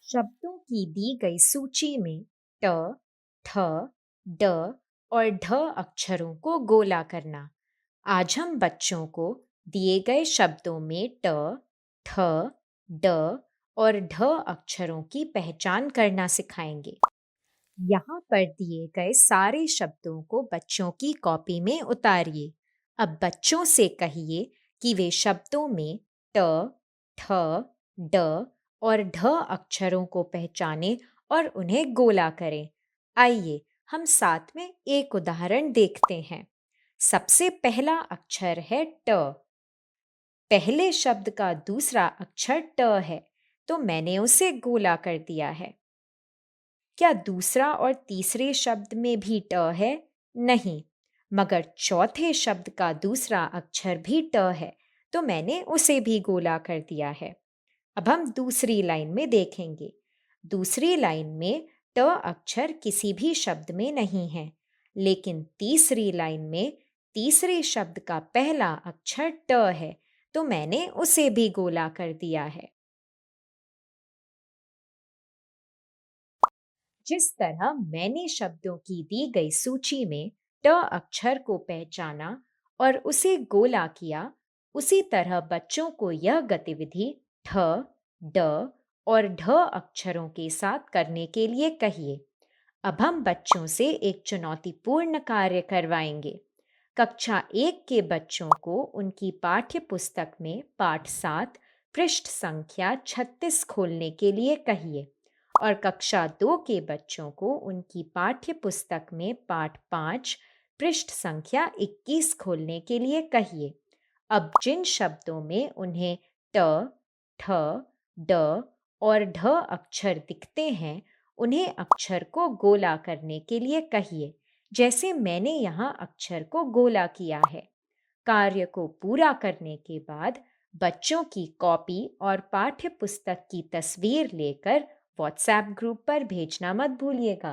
शब्दों की दी गई सूची में ट, थ, ड और ढ अक्षरों को गोला करना। आज हम बच्चों को दिए गए शब्दों में ट, थ, ड और ढ अक्षरों की पहचान करना सिखाएंगे। यहाँ पर दिए गए सारे शब्दों को बच्चों की कॉपी में उतारिए। अब बच्चों से कहिए कि वे शब्दों में ट, ठ, ड और ढ अक्षरों को पहचानें और उन्हें गोला करें। आइए हम साथ में एक उदाहरण देखते हैं। सबसे पहला अक्षर है ट। पहले शब्द का दूसरा अक्षर ट है, तो मैंने उसे गोला कर दिया है। क्या दूसरा और तीसरे शब्द में भी ट है? नहीं, मगर चौथे शब्द का दूसरा अक्षर भी ट है, तो मैंने उसे भी गोला कर दिया है। अब हम दूसरी लाइन में देखेंगे। दूसरी लाइन में ट अक्षर किसी भी शब्द में नहीं है, लेकिन तीसरी लाइन में तीसरे शब्द का पहला अक्षर ट है, तो मैंने उसे भी गोला कर दिया है। जिस तरह मैंने शब्दों की दी गई सूची में ट अक्षर को पहचाना और उसे गोला किया, उसी तरह बच्चों को यह गतिविधि ठ, ड और ढ अक्षरों के साथ करने के लिए कहिए। अब हम बच्चों से एक चुनौतीपूर्ण कार्य करवाएंगे। कक्षा 1 के बच्चों को उनकी पाठ्य पुस्तक में पाठ 7 पृष्ठ संख्या 36 खोलने के लिए कहिए और कक्षा 2 के बच्चों को उनकी पाठ्य पुस्तक में पाठ 5 पृष्ठ संख्या 21 खोलने के लिए कहिए। अब जिन शब्दों में उन्हें ट, ठ, ड और ढ अक्षर दिखते हैं, उन्हें अक्षर को गोला करने के लिए कहिए, जैसे मैंने यहाँ अक्षर को गोला किया है। कार्य को पूरा करने के बाद बच्चों की कॉपी और पाठ्य पुस्तक की तस्वीर लेकर व्हाट्सएप ग्रुप पर भेजना मत भूलिएगा।